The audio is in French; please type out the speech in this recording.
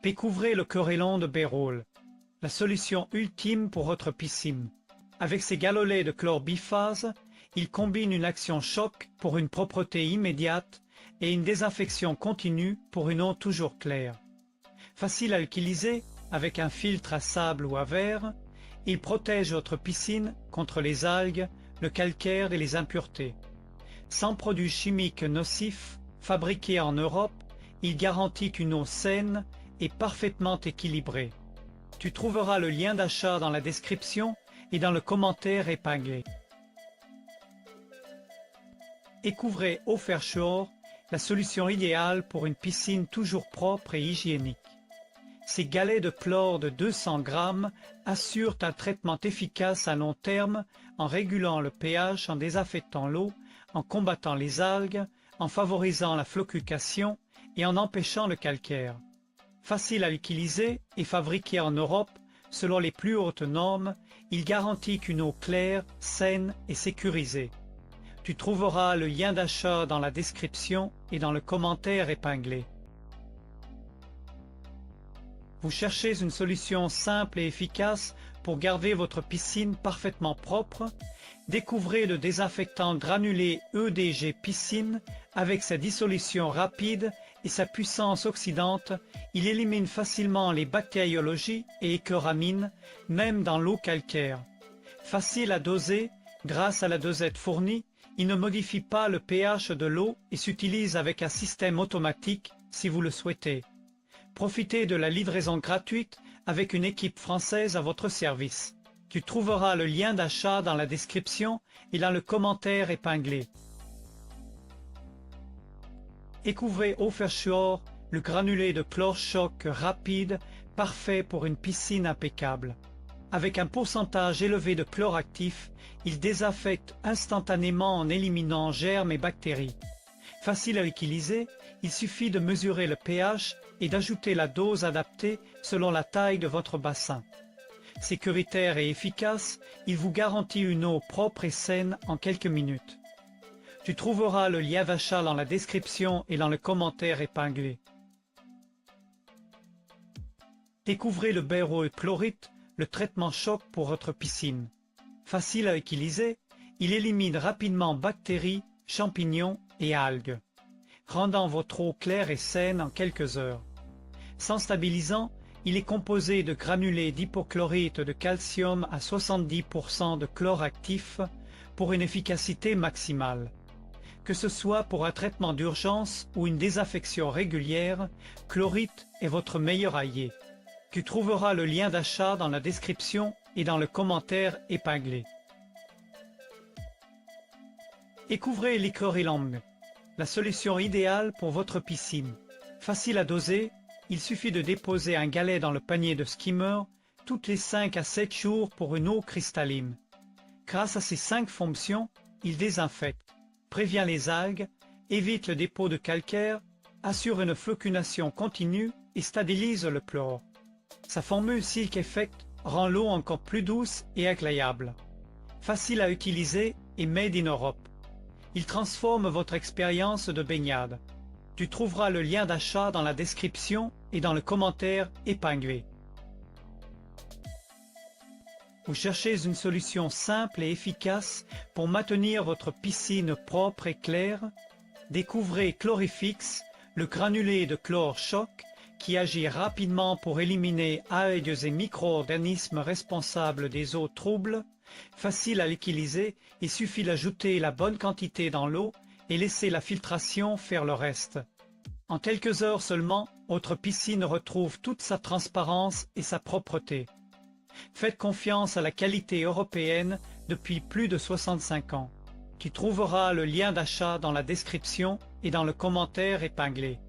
Découvrez le Corellon de Bérôle, la solution ultime pour votre piscine. Avec ses galolets de chlore biphase, il combine une action choc pour une propreté immédiate et une désinfection continue pour une eau toujours claire. Facile à utiliser, avec un filtre à sable ou à verre, il protège votre piscine contre les algues, le calcaire et les impuretés. Sans produits chimiques nocifs, fabriqué en Europe, il garantit une eau saine et parfaitement équilibrée. Tu trouveras le lien d'achat dans la description et dans le commentaire épinglé. Découvrez Offershore, la solution idéale pour une piscine toujours propre et hygiénique. Ces galets de chlore de 200 grammes assurent un traitement efficace à long terme en régulant le pH, en désaffectant l'eau, en combattant les algues, en favorisant la flocucation et en empêchant le calcaire. Facile à utiliser et fabriqué en Europe selon les plus hautes normes, il garantit une eau claire, saine et sécurisée. Tu trouveras le lien d'achat dans la description et dans le commentaire épinglé. Vous cherchez une solution simple et efficace pour garder votre piscine parfaitement propre? Découvrez le désinfectant granulé EDG Piscine avec sa dissolution rapide et sa puissance oxydante. Il élimine facilement les bactériologies et écœuramines, même dans l'eau calcaire. Facile à doser, grâce à la dosette fournie, il ne modifie pas le pH de l'eau et s'utilise avec un système automatique si vous le souhaitez. Profitez de la livraison gratuite avec une équipe française à votre service. Tu trouveras le lien d'achat dans la description et dans le commentaire épinglé. Découvrez Offershore, le granulé de chlore choc rapide, parfait pour une piscine impeccable. Avec un pourcentage élevé de chlore actif, il désinfecte instantanément en éliminant germes et bactéries. Facile à utiliser, il suffit de mesurer le pH et d'ajouter la dose adaptée selon la taille de votre bassin. Sécuritaire et efficace, il vous garantit une eau propre et saine en quelques minutes. Tu trouveras le lien d'achat dans la description et dans le commentaire épinglé. Découvrez le Bérôle Chlorite, le traitement choc pour votre piscine. Facile à utiliser, il élimine rapidement bactéries, champignons et algues, rendant votre eau claire et saine en quelques heures. Sans stabilisant, il est composé de granulés d'hypochlorite de calcium à 70% de chlore actif pour une efficacité maximale. Que ce soit pour un traitement d'urgence ou une désinfection régulière, Chlorite est votre meilleur allié. Tu trouveras le lien d'achat dans la description et dans le commentaire épinglé. Découvrez l'Icorilong, la solution idéale pour votre piscine. Facile à doser, il suffit de déposer un galet dans le panier de skimmer toutes les 5 à 7 jours pour une eau cristalline. Grâce à ces 5 fonctions, il désinfecte, prévient les algues, évite le dépôt de calcaire, assure une floculation continue et stabilise le chlore. Sa formule Silk Effect rend l'eau encore plus douce et agréable. Facile à utiliser et made in Europe. Il transforme votre expérience de baignade. Tu trouveras le lien d'achat dans la description et dans le commentaire épinglé. Vous cherchez une solution simple et efficace pour maintenir votre piscine propre et claire? Découvrez Chlorifix, le granulé de chlore choc qui agit rapidement pour éliminer algues et micro-organismes responsables des eaux troubles. Facile à l'utiliser, il suffit d'ajouter la bonne quantité dans l'eau et laisser la filtration faire le reste. En quelques heures seulement, votre piscine retrouve toute sa transparence et sa propreté. Faites confiance à la qualité européenne depuis plus de 65 ans. Tu trouveras le lien d'achat dans la description et dans le commentaire épinglé.